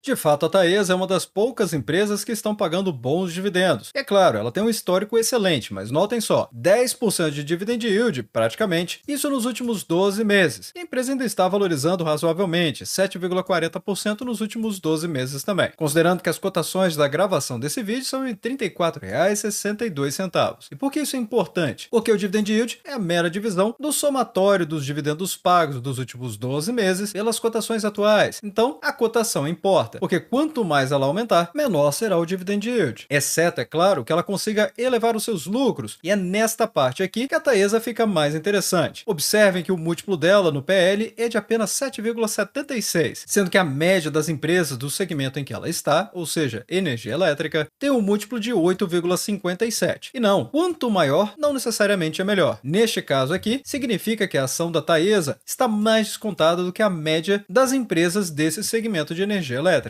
De fato, a Taesa é uma das poucas empresas que estão pagando bons dividendos. E é claro, ela tem um histórico excelente, mas notem só, 10% de dividend yield, praticamente, isso nos últimos 12 meses. E a empresa ainda está valorizando razoavelmente, 7,40% nos últimos 12 meses também. Considerando que as cotações da gravação desse vídeo são de R$ 34,62. E por que isso é importante? Porque o dividend yield é a mera divisão do somatório dos dividendos pagos dos últimos 12 meses pelas cotações atuais. Então, a cotação importa, porque quanto mais ela aumentar, menor será o dividend yield. Exceto, é claro, que ela consiga elevar os seus lucros, e é nesta parte aqui que a Taesa fica mais interessante. Observem que o múltiplo dela no PL é de apenas 7,76, sendo que a média das empresas do segmento em que ela está, ou seja, energia elétrica, tem um múltiplo de 8,57. E não, quanto maior, não necessariamente é melhor. Neste caso aqui, significa que a ação da Taesa está mais descontada do que a média das empresas desse segmento de energia elétrica.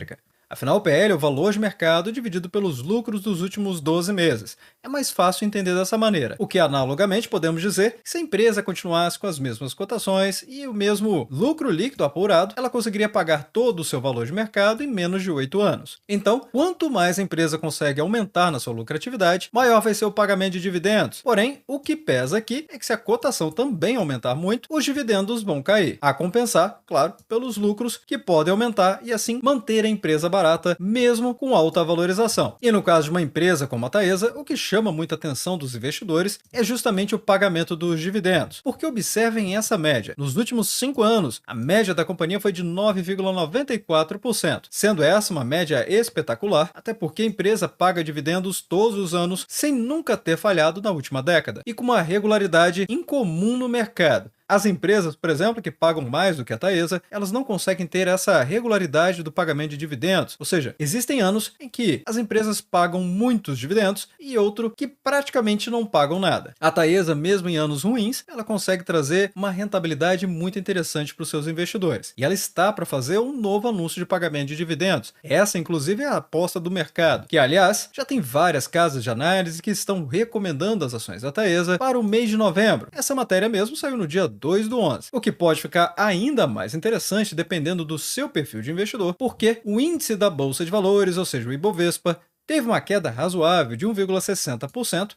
Afinal, o PL é o valor de mercado dividido pelos lucros dos últimos 12 meses. É mais fácil entender dessa maneira. O que, analogamente, podemos dizer que se a empresa continuasse com as mesmas cotações e o mesmo lucro líquido apurado, ela conseguiria pagar todo o seu valor de mercado em menos de 8 anos. Então, quanto mais a empresa consegue aumentar na sua lucratividade, maior vai ser o pagamento de dividendos. Porém, o que pesa aqui é que se a cotação também aumentar muito, os dividendos vão cair, a compensar, claro, pelos lucros que podem aumentar e assim manter a empresa barata, mesmo com alta valorização. E no caso de uma empresa como a Taesa, o que chama muita atenção dos investidores é justamente o pagamento dos dividendos. Porque observem essa média. Nos últimos 5 anos, a média da companhia foi de 9,94%, sendo essa uma média espetacular, até porque a empresa paga dividendos todos os anos sem nunca ter falhado na última década, e com uma regularidade incomum no mercado. As empresas, por exemplo, que pagam mais do que a Taesa, elas não conseguem ter essa regularidade do pagamento de dividendos. Ou seja, existem anos em que as empresas pagam muitos dividendos e outro que praticamente não pagam nada. A Taesa, mesmo em anos ruins, ela consegue trazer uma rentabilidade muito interessante para os seus investidores. E ela está para fazer um novo anúncio de pagamento de dividendos. Essa, inclusive, é a aposta do mercado, que, aliás, já tem várias casas de análise que estão recomendando as ações da Taesa para o mês de novembro. Essa matéria mesmo saiu no dia 2/11, o que pode ficar ainda mais interessante dependendo do seu perfil de investidor, porque o índice da Bolsa de Valores, ou seja, o Ibovespa, teve uma queda razoável de 1,60%,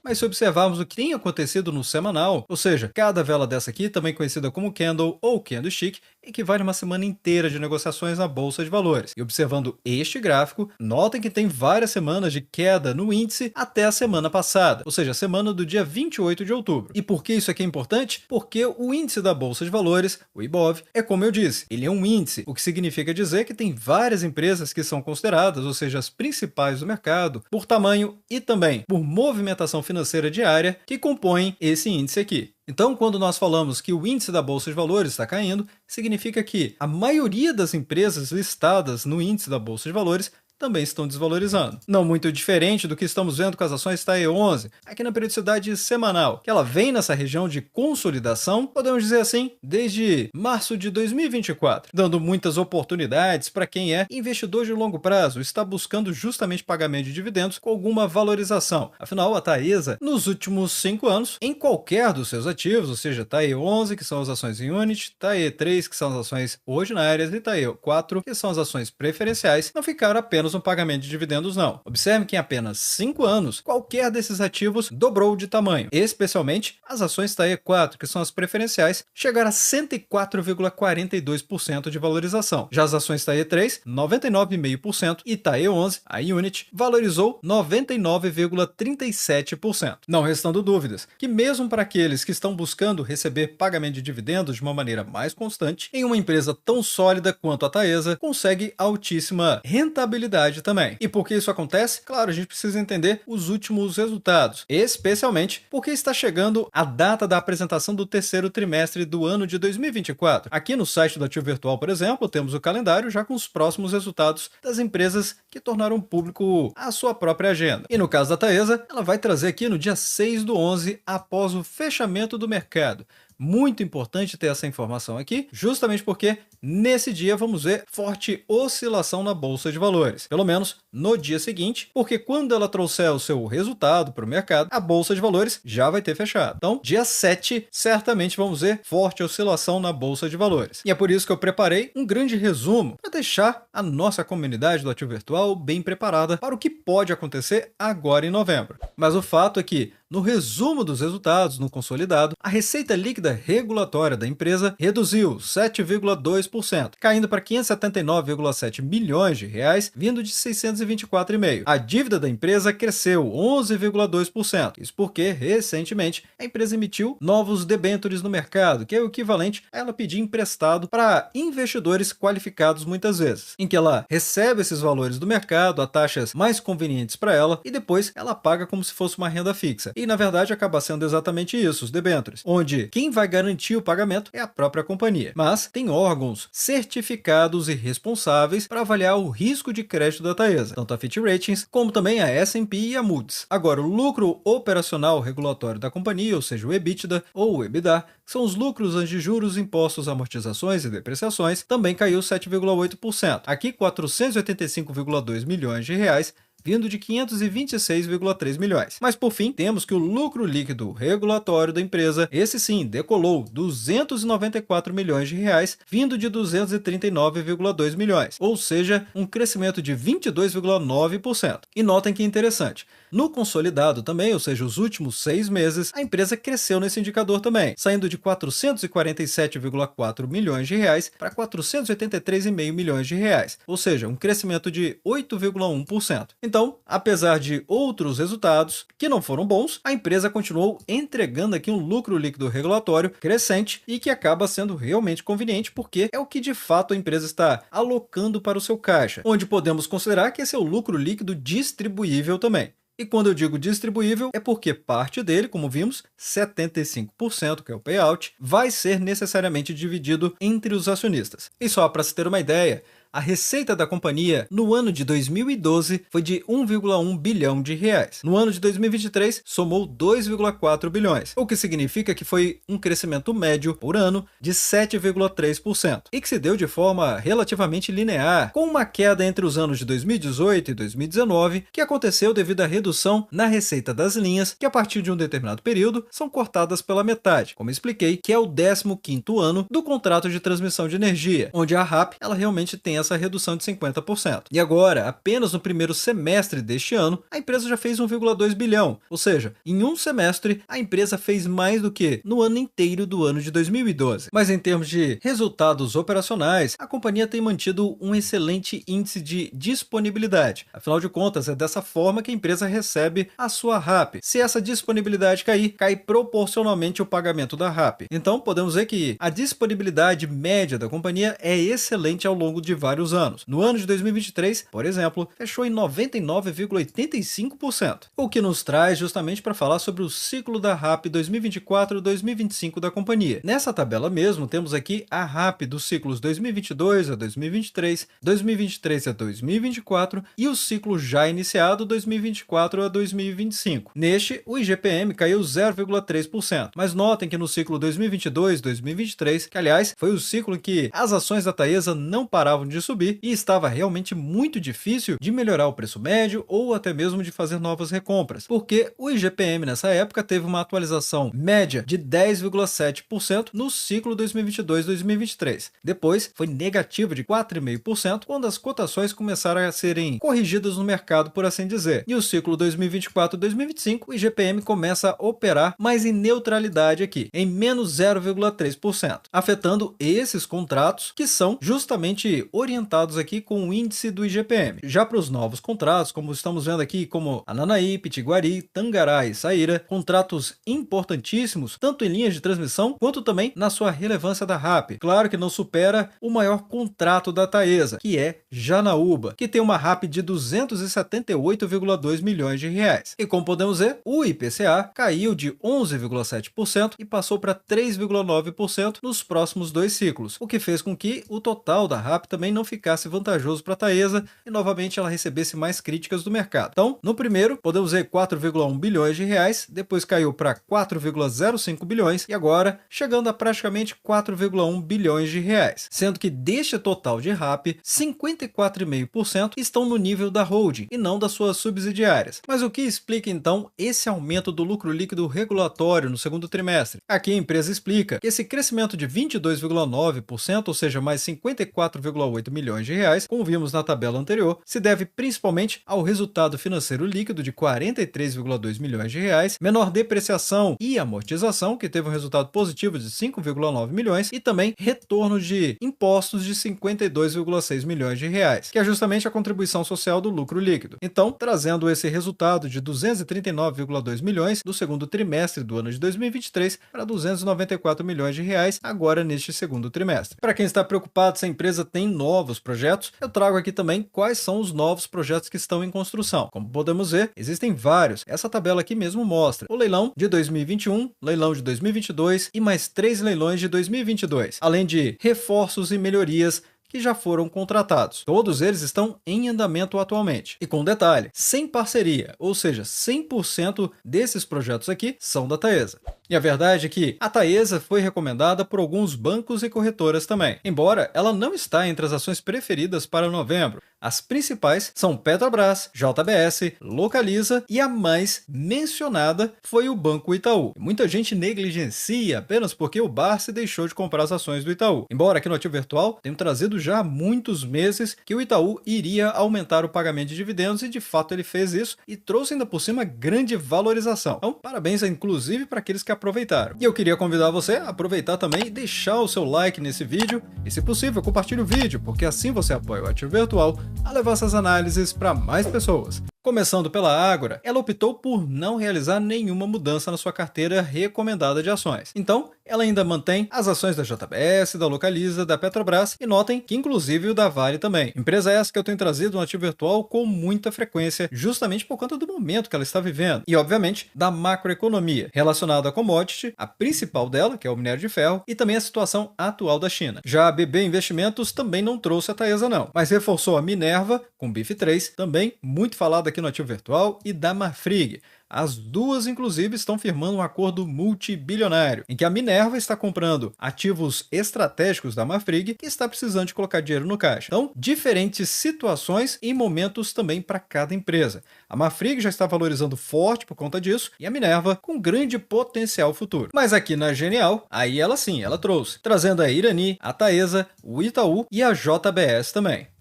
mas se observarmos o que tem acontecido no semanal, ou seja, cada vela dessa aqui, também conhecida como candle ou candlestick, equivale a uma semana inteira de negociações na Bolsa de Valores. E observando este gráfico, notem que tem várias semanas de queda no índice até a semana passada, ou seja, a semana do dia 28 de outubro. E por que isso aqui é importante? Porque o índice da Bolsa de Valores, o Ibov, é como eu disse, ele é um índice, o que significa dizer que tem várias empresas que são consideradas, ou seja, as principais do mercado, por tamanho e também por movimentação financeira diária que compõem esse índice aqui. Então, quando nós falamos que o índice da Bolsa de Valores está caindo, significa que a maioria das empresas listadas no índice da Bolsa de Valores também estão desvalorizando. Não muito diferente do que estamos vendo com as ações TAE11, aqui na periodicidade semanal, que ela vem nessa região de consolidação, podemos dizer assim, desde março de 2024, dando muitas oportunidades para quem é investidor de longo prazo, está buscando justamente pagamento de dividendos com alguma valorização. Afinal, a Taesa, nos últimos 5 anos, em qualquer dos seus ativos, ou seja, TAE11, que são as ações em Unity, TAE3, que são as ações ordinárias, e TAE4, que são as ações preferenciais, não ficaram apenas no pagamento de dividendos não. Observe que em apenas 5 anos, qualquer desses ativos dobrou de tamanho, especialmente as ações TAE4, que são as preferenciais, chegaram a 104,42% de valorização. Já as ações TAE3, 99,5% e TAE11, a Unity, valorizou 99,37%. Não restando dúvidas que mesmo para aqueles que estão buscando receber pagamento de dividendos de uma maneira mais constante, em uma empresa tão sólida quanto a Taesa, consegue altíssima rentabilidade também. E por que isso acontece? Claro, a gente precisa entender os últimos resultados, especialmente porque está chegando a data da apresentação do terceiro trimestre do ano de 2024. Aqui no site do Ativo Virtual, por exemplo, temos o calendário já com os próximos resultados das empresas que tornaram público a sua própria agenda. E no caso da Taesa, ela vai trazer aqui no dia 6/11, após o fechamento do mercado. Muito importante ter essa informação aqui, justamente porque nesse dia vamos ver forte oscilação na Bolsa de Valores, pelo menos no dia seguinte, porque quando ela trouxer o seu resultado para o mercado, a Bolsa de Valores já vai ter fechado. Então, dia 7, certamente vamos ver forte oscilação na Bolsa de Valores. E é por isso que eu preparei um grande resumo para deixar a nossa comunidade do Ativo Virtual bem preparada para o que pode acontecer agora em novembro. Mas o fato é que, no resumo dos resultados no consolidado, a receita líquida regulatória da empresa reduziu 7,2%, caindo para 579,7 milhões de reais, vindo de 624,5. A dívida da empresa cresceu 11,2%. Isso porque, recentemente, a empresa emitiu novos debêntures no mercado, que é o equivalente a ela pedir emprestado para investidores qualificados muitas vezes, em que ela recebe esses valores do mercado a taxas mais convenientes para ela e depois ela paga como se fosse uma renda fixa. E, na verdade, acaba sendo exatamente isso, os debêntures, onde quem vai garantir o pagamento é a própria companhia. Mas tem órgãos certificados e responsáveis para avaliar o risco de crédito da Taesa, tanto a Fitch Ratings como também a S&P e a Moody's. Agora, o lucro operacional regulatório da companhia, ou seja, o EBITDA ou o EBITDA, que são os lucros antes de juros, impostos, amortizações e depreciações, também caiu 7,8%. Aqui, 485,2 milhões de reais, vindo de 526,3 milhões. Mas por fim, temos que o lucro líquido regulatório da empresa, esse sim, decolou 294 milhões de reais, vindo de 239,2 milhões, ou seja, um crescimento de 22,9%. E notem que interessante, no consolidado também, ou seja, os últimos 6 meses, a empresa cresceu nesse indicador também, saindo de 447,4 milhões de reais para 483,5 milhões de reais, ou seja, um crescimento de 8,1%. Então, apesar de outros resultados que não foram bons, a empresa continuou entregando aqui um lucro líquido regulatório crescente e que acaba sendo realmente conveniente porque é o que de fato a empresa está alocando para o seu caixa, onde podemos considerar que esse é o lucro líquido distribuível também. E quando eu digo distribuível, é porque parte dele, como vimos, 75%, que é o payout, vai ser necessariamente dividido entre os acionistas. E só para se ter uma ideia, a receita da companhia no ano de 2012 foi de 1,1 bilhão de reais. No ano de 2023, somou 2,4 bilhões, o que significa que foi um crescimento médio por ano de 7,3%, e que se deu de forma relativamente linear, com uma queda entre os anos de 2018 e 2019, que aconteceu devido à redução na receita das linhas, que a partir de um determinado período são cortadas pela metade, como expliquei, que é o 15º ano do contrato de transmissão de energia, onde a RAP ela realmente tem essa redução de 50%. E agora, apenas no primeiro semestre deste ano, a empresa já fez 1,2 bilhão, ou seja, em um semestre a empresa fez mais do que no ano inteiro do ano de 2012. Mas em termos de resultados operacionais, a companhia tem mantido um excelente índice de disponibilidade. Afinal de contas, é dessa forma que a empresa recebe a sua RAP. Se essa disponibilidade cair, cai proporcionalmente o pagamento da RAP. Então, podemos ver que a disponibilidade média da companhia é excelente ao longo de vários anos. No ano de 2023, por exemplo, fechou em 99,85%, o que nos traz justamente para falar sobre o ciclo da RAP 2024-2025 da companhia. Nessa tabela mesmo, temos aqui a RAP dos ciclos 2022 a 2023, 2023 a 2024 e o ciclo já iniciado 2024 a 2025. Neste, o IGPM caiu 0,3%, mas notem que no ciclo 2022-2023, que aliás foi o ciclo em que as ações da Taesa não paravam de subir e estava realmente muito difícil de melhorar o preço médio ou até mesmo de fazer novas recompras, porque o IGPM nessa época teve uma atualização média de 10,7% no ciclo 2022-2023. Depois foi negativo de 4,5% quando as cotações começaram a serem corrigidas no mercado, por assim dizer. E o ciclo 2024-2025, o IGPM começa a operar mais em neutralidade aqui, em menos 0,3%, afetando esses contratos que são justamente orientados aqui com o índice do IGPM. Já para os novos contratos, como estamos vendo aqui, como Ananaí, Pitiguari, Tangará e Saíra, contratos importantíssimos, tanto em linhas de transmissão, quanto também na sua relevância da RAP. Claro que não supera o maior contrato da Taesa, que é Janaúba, que tem uma RAP de 278,2 milhões de reais. E como podemos ver, o IPCA caiu de 11,7% e passou para 3,9% nos próximos 2 ciclos, o que fez com que o total da RAP também também não ficasse vantajoso para a Taesa e novamente ela recebesse mais críticas do mercado. Então, no primeiro, podemos ver 4,1 bilhões de reais, depois caiu para 4,05 bilhões e agora chegando a praticamente 4,1 bilhões de reais. Sendo que deste total de RAP, 54,5% estão no nível da holding e não das suas subsidiárias. Mas o que explica então esse aumento do lucro líquido regulatório no segundo trimestre? Aqui a empresa explica que esse crescimento de 22,9%, ou seja, mais 54,8 milhões de reais, como vimos na tabela anterior, se deve principalmente ao resultado financeiro líquido de 43,2 milhões de reais, menor depreciação e amortização, que teve um resultado positivo de 5,9 milhões, e também retorno de impostos de 52,6 milhões de reais, que é justamente a contribuição social do lucro líquido. Então, trazendo esse resultado de 239,2 milhões do segundo trimestre do ano de 2023 para 294 milhões de reais agora neste segundo trimestre. Para quem está preocupado se a empresa tem novos projetos, eu trago aqui também quais são os novos projetos que estão em construção. Como podemos ver, existem vários. Essa tabela aqui mesmo mostra o leilão de 2021, leilão de 2022 e mais 3 leilões de 2022, além de reforços e melhorias que já foram contratados. Todos eles estão em andamento atualmente. E com detalhe, sem parceria, ou seja, 100% desses projetos aqui são da Taesa. E a verdade é que a Taesa foi recomendada por alguns bancos e corretoras também, embora ela não está entre as ações preferidas para novembro. As principais são Petrobras, JBS, Localiza e a mais mencionada foi o Banco Itaú. Muita gente negligencia apenas porque o Barsi deixou de comprar as ações do Itaú. Embora aqui no Ativo Virtual tenham trazido já há muitos meses que o Itaú iria aumentar o pagamento de dividendos e de fato ele fez isso e trouxe ainda por cima grande valorização. Então, parabéns inclusive para aqueles que aproveitaram. E eu queria convidar você a aproveitar também e deixar o seu like nesse vídeo e, se possível, compartilhe o vídeo, porque assim você apoia o Ativo Virtual a levar essas análises para mais pessoas. Começando pela Ágora, ela optou por não realizar nenhuma mudança na sua carteira recomendada de ações. Então, ela ainda mantém as ações da JBS, da Localiza, da Petrobras e notem que inclusive o da Vale também. Empresa essa que eu tenho trazido no Ativo Virtual com muita frequência, justamente por conta do momento que ela está vivendo. E, obviamente, da macroeconomia, relacionada à commodity, a principal dela, que é o minério de ferro, e também a situação atual da China. Já a BB Investimentos também não trouxe a Taesa não, mas reforçou a Minerva, com BIF3, também muito falada aqui no Ativo Virtual, e da Marfrig. As duas, inclusive, estão firmando um acordo multibilionário, em que a Minerva está comprando ativos estratégicos da Marfrig e está precisando de colocar dinheiro no caixa. Então, diferentes situações e momentos também para cada empresa. A Marfrig já está valorizando forte por conta disso e a Minerva com grande potencial futuro. Mas aqui na Genial, aí ela sim, ela trouxe, trazendo a Irani, a Taesa, o Itaú e a JBS também.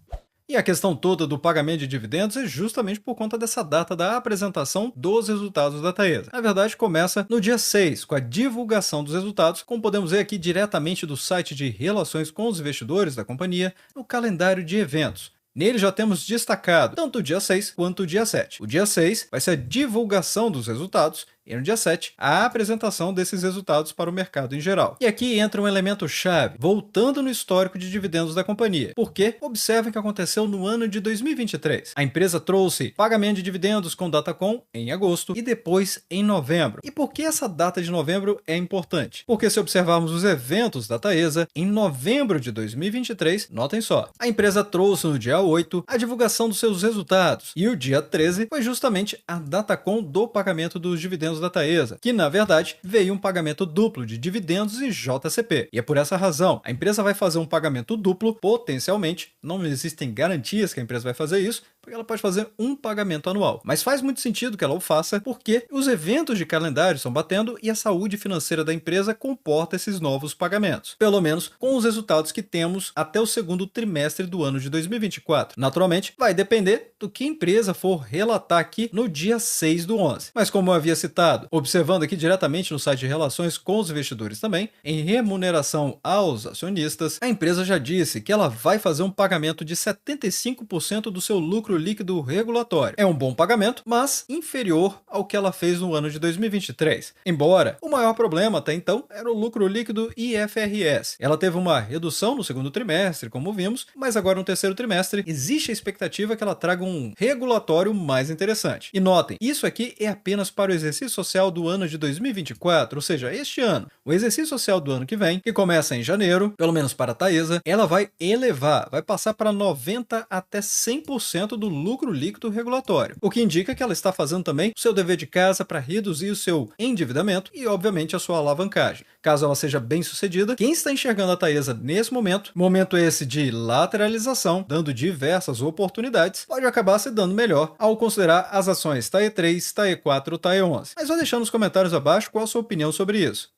E a questão toda do pagamento de dividendos é justamente por conta dessa data da apresentação dos resultados da Taesa. Na verdade, começa no dia 6, com a divulgação dos resultados, como podemos ver aqui diretamente do site de relações com os investidores da companhia, no calendário de eventos. Nele já temos destacado tanto o dia 6 quanto o dia 7. O dia 6 vai ser a divulgação dos resultados e no dia 7, a apresentação desses resultados para o mercado em geral. E aqui entra um elemento chave, voltando no histórico de dividendos da companhia, porque observem o que aconteceu no ano de 2023. A empresa trouxe pagamento de dividendos com Datacom em agosto e depois em novembro. E por que essa data de novembro é importante? Porque se observarmos os eventos da Taesa, em novembro de 2023, notem só, a empresa trouxe no dia 8 a divulgação dos seus resultados e o dia 13 foi justamente a Datacom do pagamento dos dividendos da Taesa, que na verdade veio um pagamento duplo de dividendos e JCP. E é por essa razão, a empresa vai fazer um pagamento duplo, potencialmente, não existem garantias que a empresa vai fazer isso, porque ela pode fazer um pagamento anual. Mas faz muito sentido que ela o faça, porque os eventos de calendário estão batendo e a saúde financeira da empresa comporta esses novos pagamentos. Pelo menos com os resultados que temos até o segundo trimestre do ano de 2024. Naturalmente, vai depender do que a empresa for relatar aqui no dia 6 do 11. Mas como eu havia citado, observando aqui diretamente no site de relações com os investidores também, em remuneração aos acionistas, a empresa já disse que ela vai fazer um pagamento de 75% do seu lucro lucro líquido regulatório. É um bom pagamento, mas inferior ao que ela fez no ano de 2023. Embora o maior problema até então era o lucro líquido IFRS. Ela teve uma redução no segundo trimestre, como vimos, mas agora no terceiro trimestre existe a expectativa que ela traga um regulatório mais interessante. E notem, isso aqui é apenas para o exercício social do ano de 2024, ou seja, este ano. O exercício social do ano que vem, que começa em janeiro, pelo menos para a Taesa, ela vai elevar, vai passar para 90% até 100% do lucro líquido regulatório, o que indica que ela está fazendo também o seu dever de casa para reduzir o seu endividamento e, obviamente, a sua alavancagem. Caso ela seja bem sucedida, quem está enxergando a Taesa nesse momento esse de lateralização, dando diversas oportunidades, pode acabar se dando melhor ao considerar as ações TAE 3, TAE 4 ou TAE 11. Mas vai deixar nos comentários abaixo qual a sua opinião sobre isso.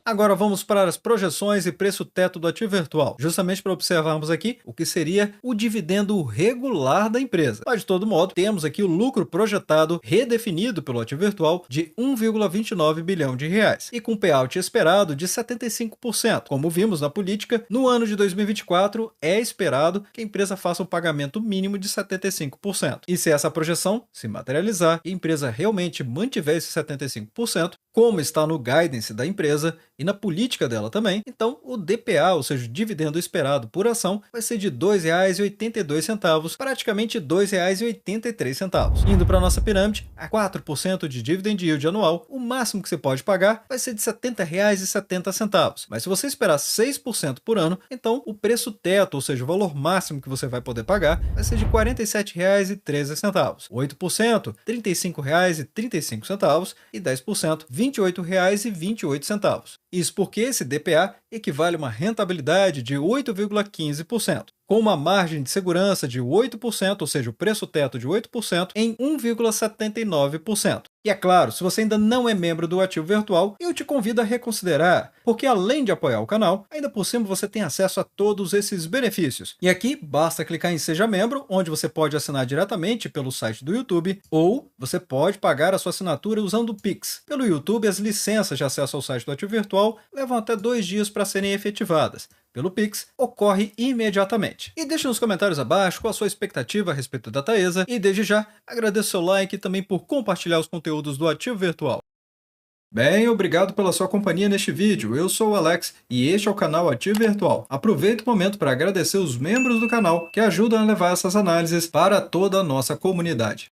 Agora vamos para as projeções e preço teto do ativo virtual, justamente para observarmos aqui o que seria o dividendo regular da empresa. Mas de todo modo, temos aqui o lucro projetado redefinido pelo ativo virtual de 1,29 bilhão de reais e com payout esperado de 75%. Como vimos na política, no ano de 2024 é esperado que a empresa faça um pagamento mínimo de 75%. E se essa projeção se materializar e a empresa realmente mantiver esse 75%, como está no guidance da empresa e na política dela também, então o DPA, ou seja, o dividendo esperado por ação, vai ser de R$ 2,82, praticamente R$ 2,83. Indo para a nossa pirâmide, a 4% de dividend yield anual, o máximo que você pode pagar vai ser de R$ 70,70. Mas se você esperar 6% por ano, então o preço teto, ou seja, o valor máximo que você vai poder pagar, vai ser de R$ 47,13. 8%, R$ 35,35 e 10%, R$ 28,28. Isso porque esse DPA equivale a uma rentabilidade de 8,15%, com uma margem de segurança de 8%, ou seja, o preço teto de 8%, em 1,79%. E é claro, se você ainda não é membro do Ativo Virtual, eu te convido a reconsiderar, porque além de apoiar o canal, ainda por cima você tem acesso a todos esses benefícios. E aqui basta clicar em Seja Membro, onde você pode assinar diretamente pelo site do YouTube, ou você pode pagar a sua assinatura usando o Pix. Pelo YouTube, as licenças de acesso ao site do Ativo Virtual levam até 2 dias para serem efetivadas. Pelo Pix, ocorre imediatamente. E deixe nos comentários abaixo qual a sua expectativa a respeito da Taesa e desde já agradeço seu like e também por compartilhar os conteúdos do Ativo Virtual. Bem, obrigado pela sua companhia neste vídeo. Eu sou o Alex e este é o canal Ativo Virtual. Aproveito o momento para agradecer os membros do canal que ajudam a levar essas análises para toda a nossa comunidade.